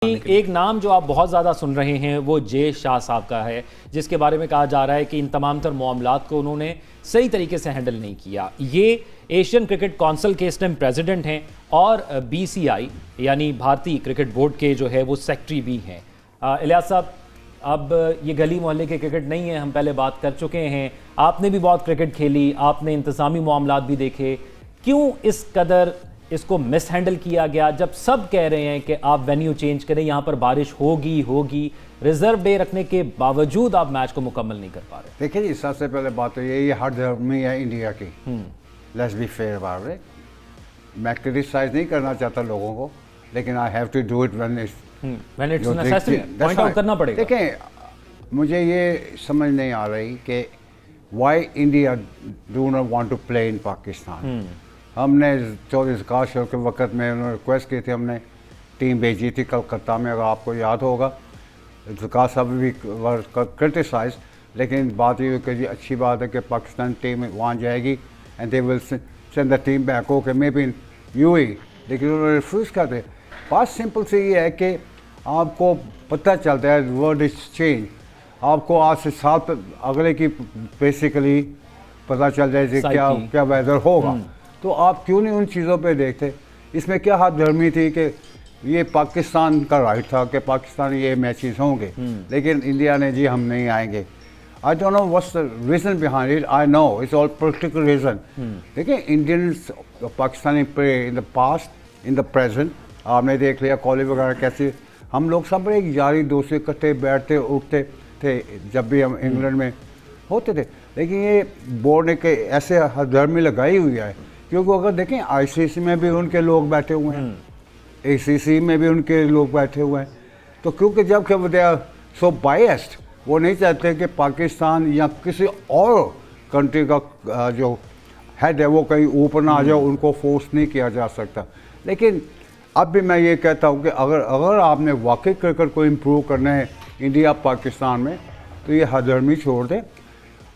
एक नाम जो आप बहुत ज़्यादा सुन रहे हैं वो जे शाह साहब का है, जिसके बारे में कहा जा रहा है कि इन तमाम तर मामलात को उन्होंने सही तरीके से हैंडल नहीं किया। ये एशियन क्रिकेट काउंसिल के इस टाइम प्रेसिडेंट हैं और बीसीआई यानी भारतीय क्रिकेट बोर्ड के जो है वो सेक्रेटरी भी हैं। इलियास साहब, अब ये गली मोहल्ले के क्रिकेट नहीं है, हम पहले बात कर चुके हैं। आपने भी बहुत क्रिकेट खेली, आपने इंतज़ामी मामलात भी देखे। क्यों इस कदर इसको मिस हैंडल किया गया, जब सब कह रहे हैं कि आप वेन्यू चेंज करें, यहाँ पर बारिश होगी, रिजर्व डे रखने के बावजूद आप मैच को मुकम्मल नहीं कर पा रहे? देखिए जी, सबसे पहले बात तो ये हर धर्मी है इंडिया की। Let's be fair about it. मैं क्रिटिसाइज नहीं करना चाहता लोगों को, लेकिन I have to do it when it's necessary, point out करना पड़ेगा। देखें, मुझे ये समझ नहीं आ रही कि why India do not want to play in Pakistan. हमने चौधरी ज़कात शरीफ के वक्त में उन्होंने रिक्वेस्ट की थी, हमने टीम भेजी थी कलकत्ता में, अगर आपको याद होगा। ज़कात साहब भी क्रिटिसाइज, लेकिन बात ये कि जी अच्छी बात है कि पाकिस्तान टीम वहाँ जाएगी and they will send the team back okay may be in UAE, लेकिन उन्होंने रिफ्यूज़ कर दिया। बात सिंपल से ये है कि आपको पता चलता है वर्ल्ड इज चेंज। आपको आज से साल अगले की बेसिकली पता चल जाए क्या वेदर होगा, तो आप क्यों नहीं उन चीज़ों पे देखते? इसमें क्या हाथ धर्मी थी कि ये पाकिस्तान का राइट था कि पाकिस्तान ये मैचेस होंगे, लेकिन इंडिया ने जी हम नहीं आएंगे। I don't know what's the reason behind it. I know it's all political reason. देखिए, Indians Pakistani play in the past, in the present, आपने देख लिया कॉलेज वगैरह कैसे हम लोग सब एक यारी दोस्ती इकट्ठे बैठते उठते थे जब भी हम इंग्लैंड में होते थे। लेकिन ये बोर्ड ने के ऐसे हरदर्मी लगाई हुई है, क्योंकि अगर देखें आईसीसी में भी उनके लोग बैठे हुए हैं, एसीसी में भी उनके लोग बैठे हुए हैं, तो क्योंकि जब कि दे आर सो बायस्ड, वो नहीं चाहते कि पाकिस्तान या किसी और कंट्री का जो हेड है वो कहीं ऊपर ना आ जाए, उनको फोर्स नहीं किया जा सकता। लेकिन अब भी मैं ये कहता हूँ कि अगर आपने वाकई क्रिकेट को इम्प्रूव करना है इंडिया पाकिस्तान में, तो ये हरदर्मी छोड़ दें।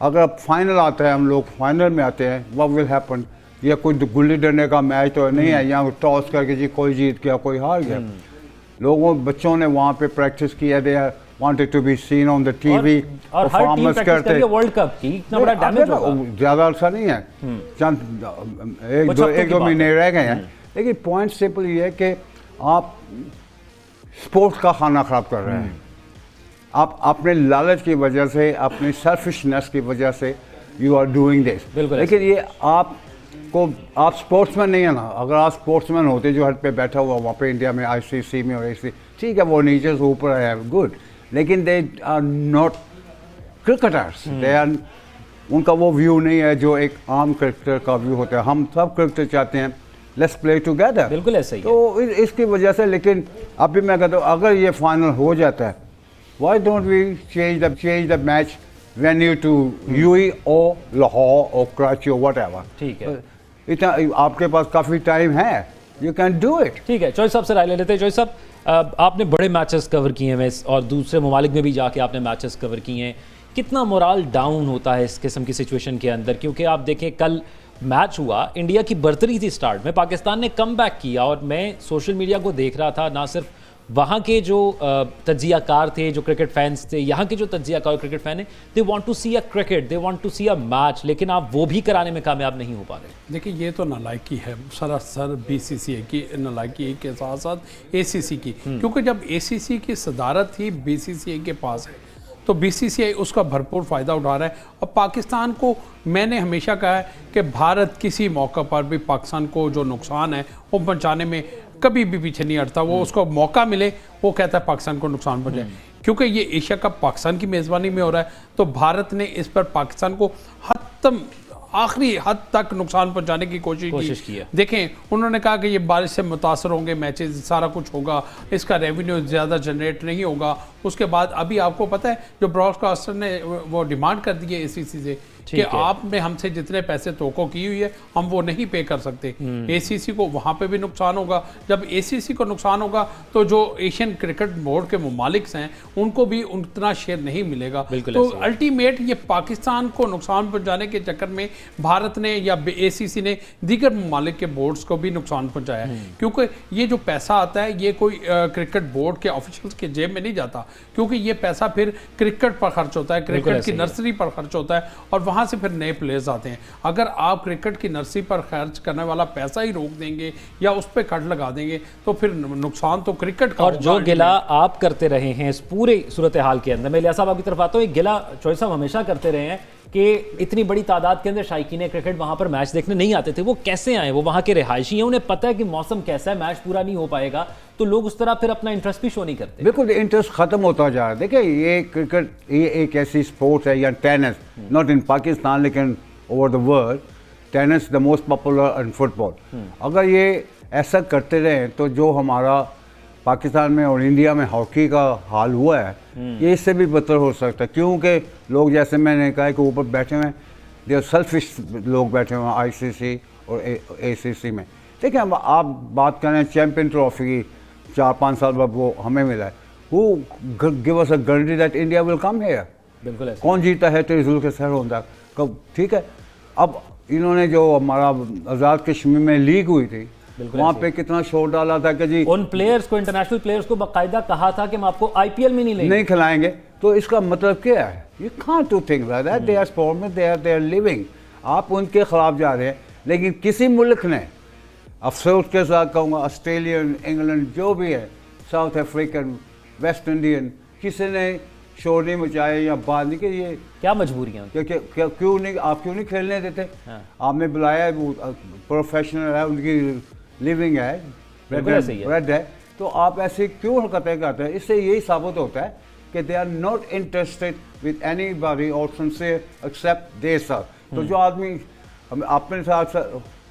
अगर फाइनल आता है, हम लोग फाइनल में आते हैं, व्हाट विल हैपन? ये कोई गुल्ली डंडे का मैच तो नहीं है यहाँ टॉस करके जी कोई जीत गया कोई हार गया। बच्चों ने वहाँ पे प्रैक्टिस किया, they wanted to be seen on the TV, performance करते। वर्ल्ड कप की इतना बड़ा डैमेज होगा, ज़्यादा अर्सा नहीं है, चंद एक दो महीने रह गए हैं। लेकिन पॉइंट सिंपल ये है कि आप स्पोर्ट्स का खाना खराब कर रहे हैं। आप अपने लालच की वजह से, अपनी सेल्फिशनेस की वजह से यू आर डूइंग दिस। लेकिन ये आप स्पोर्ट्समैन नहीं है ना। अगर आप स्पोर्ट्समैन होते जो हट पे बैठा हुआ वहाँ पे इंडिया में आईसीसी में और ऐसी, ठीक है वो नीचे से ऊपर है, गुड, लेकिन they are not cricketers. They are, उनका वो व्यू नहीं है जो एक आम क्रिकेटर का व्यू होता है। हम सब क्रिकेटर चाहते हैं लेट्स प्ले टुगेदर, बिल्कुल ऐसे ही तो इसकी वजह से। लेकिन अभी मैं कहता हूँ अगर ये फाइनल हो जाता है, why don't we change the match venue to UAE और लाहौर और कराची और व्हाटएवर। ठीक है, इतना आपके पास काफ़ी टाइम है, यू कैन डू इट। ठीक है, चॉइस साहब से राय ले लेते हैं। चॉइस साहब, आपने बड़े मैचेस कवर किए हैं और दूसरे ममालिक में भी जाके आपने मैचेस कवर किए हैं। कितना मोराल डाउन होता है इस किस्म की सिचुएशन के अंदर? क्योंकि आप देखें, कल मैच हुआ, इंडिया की बर्तरी थी स्टार्ट में, पाकिस्तान ने कम बैक किया, और मैं सोशल मीडिया को देख रहा था, ना सिर्फ वहाँ के जो तज्जियाकार थे, जो क्रिकेट फैंस थे, यहाँ के जो तज्जियाकार और क्रिकेट फैन हैं, they want to see a cricket, they want to see a match, लेकिन आप वो भी कराने में कामयाब नहीं हो पा रहे। देखिए, ये तो नालायकी है सरासर बीसीसीआई की, नालायकी के साथ साथ एसीसी की, क्योंकि जब एसीसी की सदारत ही बीसीसीआई के पास है तो बीसीसीआई उसका भरपूर फ़ायदा उठा रहा है। और पाकिस्तान को, मैंने हमेशा कहा है कि भारत किसी मौका पर भी पाकिस्तान को जो नुकसान है वो पहुंचाने में कभी भी पीछे नहीं हटता। वो उसको मौका मिले वो कहता है पाकिस्तान को नुकसान पहुंचाए। क्योंकि ये एशिया कप पाकिस्तान की मेज़बानी में हो रहा है, तो भारत ने इस पर पाकिस्तान को आखिरी हद तक नुकसान पहुंचाने की कोशिश की है। देखें, उन्होंने कहा कि ये बारिश से मुतासर होंगे मैचेस, सारा कुछ होगा, इसका रेवेन्यू ज़्यादा जनरेट नहीं होगा। उसके बाद अभी आपको पता है जो ब्रॉडकास्टर ने वो डिमांड कर दी है एसीसी से कि आपने हमसे जितने पैसे तोको की हुई है हम वो नहीं पे कर सकते। एसीसी को वहाँ पे भी नुकसान होगा। जब एसीसी को नुकसान होगा तो जो एशियन क्रिकेट बोर्ड के ममालिक हैं उनको भी उतना शेयर नहीं मिलेगा। तो अल्टीमेट ये पाकिस्तान को नुकसान पहुँचाने के चक्कर में भारत ने या एसीसी ने दीगर ममालिक के बोर्ड्स को भी नुकसान पहुँचाया, क्योंकि ये जो पैसा आता है ये कोई क्रिकेट बोर्ड के ऑफिशियल्स के जेब में नहीं जाता, क्योंकि ये पैसा फिर क्रिकेट पर खर्च होता है, क्रिकेट की नर्सरी पर खर्च होता है और वहां से फिर नए प्लेयर्स आते हैं। अगर आप क्रिकेट की नर्सरी पर खर्च करने वाला पैसा ही रोक देंगे या उस पर कट लगा देंगे तो फिर नुकसान तो क्रिकेट का। और जो गिला आप करते रहे हैं इस पूरे सूरत हाल के अंदर, मैं इलियास साहब आपकी तरफ आता हूँ, एक गिला चौधरी साहब हमेशा करते रहे हैं कि इतनी बड़ी तादाद के अंदर शायकीन क्रिकेट वहां पर मैच देखने नहीं आते थे। वो कैसे आए? वो वहां के रिहायशी हैं, उन्हें पता है कि मौसम कैसा है, मैच पूरा नहीं हो पाएगा, तो लोग उस तरह फिर अपना इंटरेस्ट भी शो नहीं करते। बिल्कुल, इंटरेस्ट खत्म होता जा रहा है। देखिए, ये क्रिकेट ये एक ऐसी स्पोर्ट है, या टेनिस, नॉट इन पाकिस्तान लेकिन over the world, tennis the most popular in football. अगर ये ऐसा करते रहे तो जो हमारा पाकिस्तान में और इंडिया में हॉकी का हाल हुआ है ये इससे भी बदतर हो सकता है, क्योंकि लोग जैसे मैंने कहा कि ऊपर बैठे हुए हैं, दे आर सेल्फिश लोग बैठे हुए हैं आईसीसी और एसीसी में। देखिए, हम आप बात करें चैंपियन ट्रॉफी की, 4-5 साल बाद वो हमें मिला है, वो give us a guarantee that India will come here. बिल्कुल, कौन जीता है तो रिजल्ट के सर होता कब, ठीक है। अब इन्होंने जो हमारा आज़ाद कश्मीर में लीग हुई थी वहाँ पे कितना शोर डाला था कि जी उन प्लेयर्स को, इंटरनेशनल प्लेयर्स को बाकायदा कहा था कि हम आपको आईपीएल में नहीं खिलाएंगे। तो इसका मतलब क्या है? You can't do things like that, they are sport में, दे आर लिविंग। आप उनके खिलाफ जा रहे हैं, लेकिन किसी मुल्क ने, अफसोस के साथ कहूँगा, ऑस्ट्रेलियन, इंग्लैंड, जो भी है, साउथ अफ्रीकन, वेस्ट इंडियन, किसी ने शोर नहीं मचाया या बात नहीं कि ये क्या मजबूरियाँ, क्यों नहीं, आप क्यों नहीं खेलने देते? आपने बुलाया, प्रोफेशनल है, उनकी लिविंग है, रेड है, तो आप ऐसी क्यों हरकतें करते हैं? इससे यही साबित होता है कि they are not interested with anybody और सिंसियर एक्सेप्ट देयर सेल्फ। तो जो आदमी अपने साथ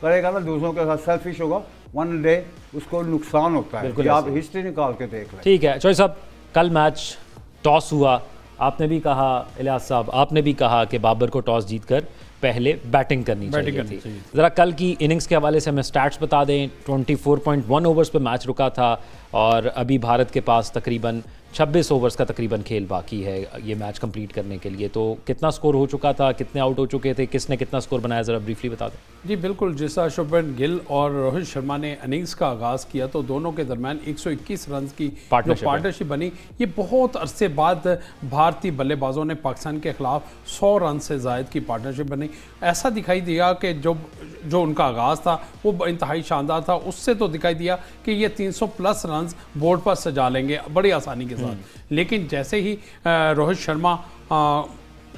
करेगा ना, दूसरों के साथ सेल्फिश होगा, वन डे उसको नुकसान होता है। ये आप हिस्ट्री निकाल के देख लें। ठीक है चौधरी साहब, कल मैच टॉस हुआ, आपने भी कहा, इलियास साहब आपने भी कहा कि बाबर को टॉस जीतकर पहले बैटिंग करनी चाहिए थी। ज़रा कल की इनिंग्स के हवाले से हमें स्टैट्स बता दें। 24.1 ओवर्स पे मैच रुका था और अभी भारत के पास तकरीबन 26 ओवर्स का तकरीबन खेल बाकी है ये मैच कंप्लीट करने के लिए। तो कितना स्कोर हो चुका था, कितने आउट हो चुके थे, किसने कितना स्कोर बनाया, ज़रा ब्रीफली बता दें। जी बिल्कुल, जैसा शुभमन गिल और रोहित शर्मा ने इनिंग्स का आगाज़ किया तो दोनों के दरमियान 121 रन की पार्टनरशिप बनी। ये बहुत अरसे बाद भारतीय बल्लेबाजों ने पाकिस्तान के खिलाफ 100 रन से ज़ायद की पार्टनरशिप बनी। ऐसा दिखाई दिया कि जो उनका आगाज़ था वो इंतहाई शानदार था। उससे तो दिखाई दिया कि ये 300+ रन बोर्ड पर सजा लेंगे बड़ी आसानी के साथ। लेकिन जैसे ही रोहित शर्मा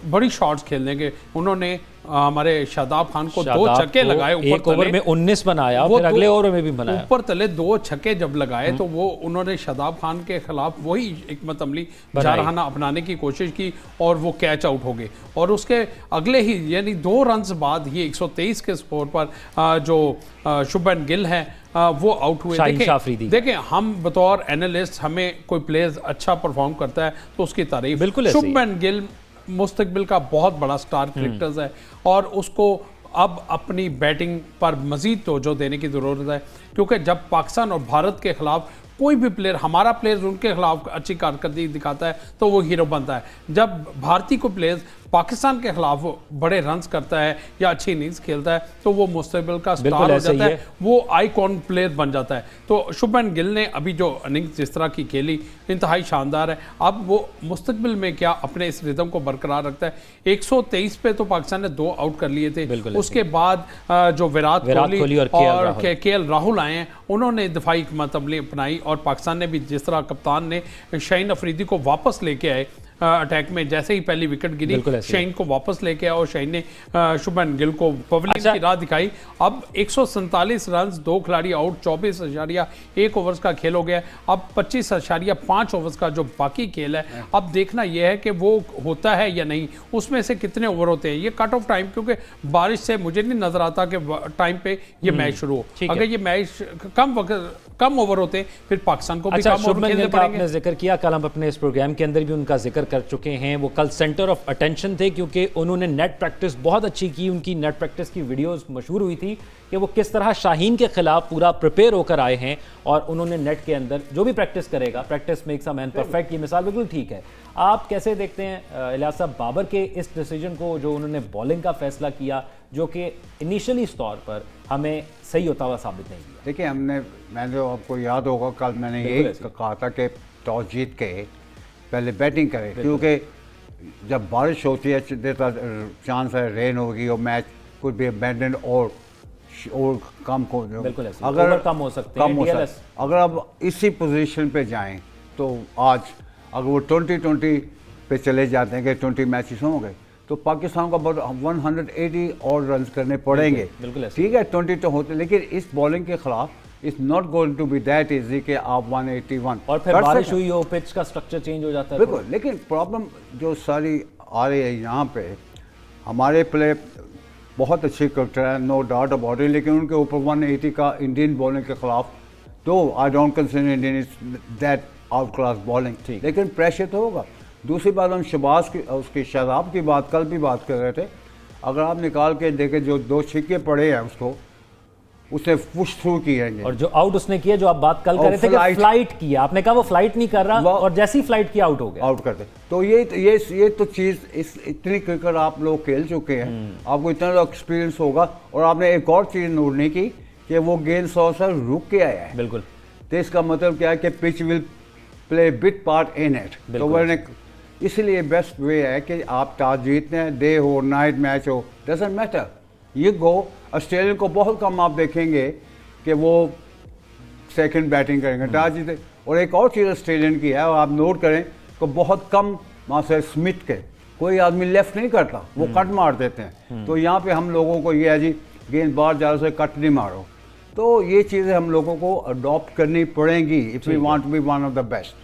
बड़ी शॉट्स खेलने के, उन्होंने हमारे शादाब खान को 2 छक्के लगाए, एक ओवर में 19 बनाया, फिर अगले ओवर में भी बनाया, ऊपर तले 2 छक्के जब लगाए तो वो उन्होंने शादाब खान के खिलाफ वही हिकमत अमली जारहाना अपनाने की कोशिश की और वो कैच आउट हो गए। और उसके अगले ही यानी 2 रन बाद ही 123 के स्कोर पर जो शुभमन गिल है वो आउट हुए। देखें हम बतौर एनालिस्ट, हमें कोई प्लेयर अच्छा परफॉर्म करता है तो उसकी तारीफ, बिल्कुल शुभमन गिल मुस्तकबिल का बहुत बड़ा स्टार क्रिकेटर है और उसको अब अपनी बैटिंग पर मजीद तवज्जो देने की ज़रूरत है, क्योंकि जब पाकिस्तान और भारत के खिलाफ कोई भी प्लेयर, हमारा प्लेयर उनके खिलाफ अच्छी कारकर्दगी दिखाता है तो वो हीरो बनता है। जब भारतीय को प्लेयर पाकिस्तान के खिलाफ बड़े रन्स करता है या अच्छी इनिंग्स खेलता है तो वो मुस्तकबिल का स्टार हो जाता है, वो आइकॉन प्लेयर बन जाता है। तो शुभमन गिल ने अभी जो इनिंग्स जिस तरह की खेली इंतहाई शानदार है। अब वो मुस्तकबिल में क्या अपने इस रिदम को बरकरार रखता है। 123 पे तो पाकिस्तान ने 2 आउट कर लिए थे। उसके बाद जो विराट कोहली और केएल राहुल आए हैं, उन्होंने दिफाई हिकमत अमली अपनाई और पाकिस्तान ने भी जिस तरह कप्तान ने शाहीन अफरीदी को वापस लेके आए अटैक में, जैसे ही पहली विकेट गिरी शाहीन को वापस लेके आया और शाहीन ने शुभमन गिल को पवेलियन की राह दिखाई। अब 147 रन, 2 खिलाड़ी आउट, 24.1 ओवर्स का खेल हो गया। अब 25.5 ओवर्स का जो बाकी खेल है, अब देखना यह है कि वो होता है या नहीं, उसमें से कितने ओवर होते हैं। ये कट ऑफ टाइम, क्योंकि बारिश से मुझे नहीं नजर आता कि टाइम पे ये मैच शुरू हो। अगर ये मैच कम ओवर होते फिर पाकिस्तान को भी अच्छा, कम ओवर शुभमन खेलने गिल का पड़ेंगे। आपने जिक्र किया, कल हम अपने इस प्रोग्राम के अंदर भी उनका जिक्र कर चुके हैं। वो कल सेंटर ऑफ अटेंशन थे क्योंकि उन्होंने नेट प्रैक्टिस बहुत अच्छी की। उनकी नेट प्रैक्टिस की वीडियोस मशहूर हुई थी कि वो किस तरह शाहीन के खिलाफ पूरा प्रिपेयर होकर आए हैं और उन्होंने नेट के अंदर जो भी प्रैक्टिस करेगा, practice makes a man perfect, ये मिसाल बिल्कुल ठीक है। आप कैसे देखते हैं इलियास साहब बाबर के इस डिसीजन को, जो उन्होंने बॉलिंग का फैसला किया, जो कि इनिशियली तौर पर हमें सही होता हुआ साबित नहीं हुआ? देखिए, मैंने आपको याद होगा कल मैंने यही कहा था कि टॉस जीत के पहले बैटिंग करें, क्योंकि जब बारिश होती है देता चांस है रेन होगी और मैच कुछ भी अबैंडन और कम को बिल्कुल ऐसे अगर ओवर कम हो सकते हैं, DLS। अगर अब इसी पोजीशन पे जाएं तो आज अगर वो 2020 पे चले जाते हैं कि 20 मैचेस होंगे तो पाकिस्तान को about 180 और रन करने पड़ेंगे। बिल्कुल ऐसे। ठीक है, 20 तो होते, लेकिन इस बॉलिंग के खिलाफ it's not going to be that easy कि आप 181 और फिर कर बारिश सकें। हुई हो, पिच का स्ट्रक्चर चेंज हो जाता है। बिल्कुल, लेकिन प्रॉब्लम जो सारी आ रही है यहाँ पे, हमारे प्ले बहुत अच्छे करते हैं, नो डाउट अबाउट इट, लेकिन उनके ऊपर 180 का इंडियन बॉलिंग के खिलाफ तो I don't consider Indian is that out class bowling, लेकिन प्रेशर तो होगा। दूसरी बात, हम शहबाज की उसकी शादाब की बात कल भी बात कर रहे थे, अगर आप निकाल के देखें जो 2 छिक्के पड़े हैं उसने पुश थ्रू किए हैं, और जो आउट उसने किया, जो आप बात कल कर रहे थे कि फ्लाइट किया, आपने कहा वो फ्लाइट नहीं कर रहा और जैसी फ्लाइट किया आउट हो गया। आउट करते तो ये तो चीज़ इतनी क्रिकेट आप लोग खेल चुके हैं, आपको इतना एक्सपीरियंस होगा। और आपने एक और चीज़ नोट नहीं की कि वो गेंद 100 से रुक के आया है। बिल्कुल। तो इसका मतलब क्या है कि pitch will play big part in it. तो मैंने इसलिए बेस्ट वे है कि आप टॉस जीतते हैं, डे हो नाइट मैच हो, डजंट मैटर, ये गो। ऑस्ट्रेलिया को बहुत कम आप देखेंगे कि वो सेकंड बैटिंग करेंगे, टॉस जीते। और एक और चीज़ ऑस्ट्रेलियन की है, और आप नोट करें तो बहुत कम मास्टर स्मिथ के कोई आदमी लेफ्ट नहीं करता, वो कट मार देते हैं। तो यहाँ पे हम लोगों को ये है जी गेंद बाहर ज़्यादा से कट नहीं मारो। तो ये चीज़ें हम लोगों को अडॉप्ट करनी पड़ेंगी if we want to be one of the best.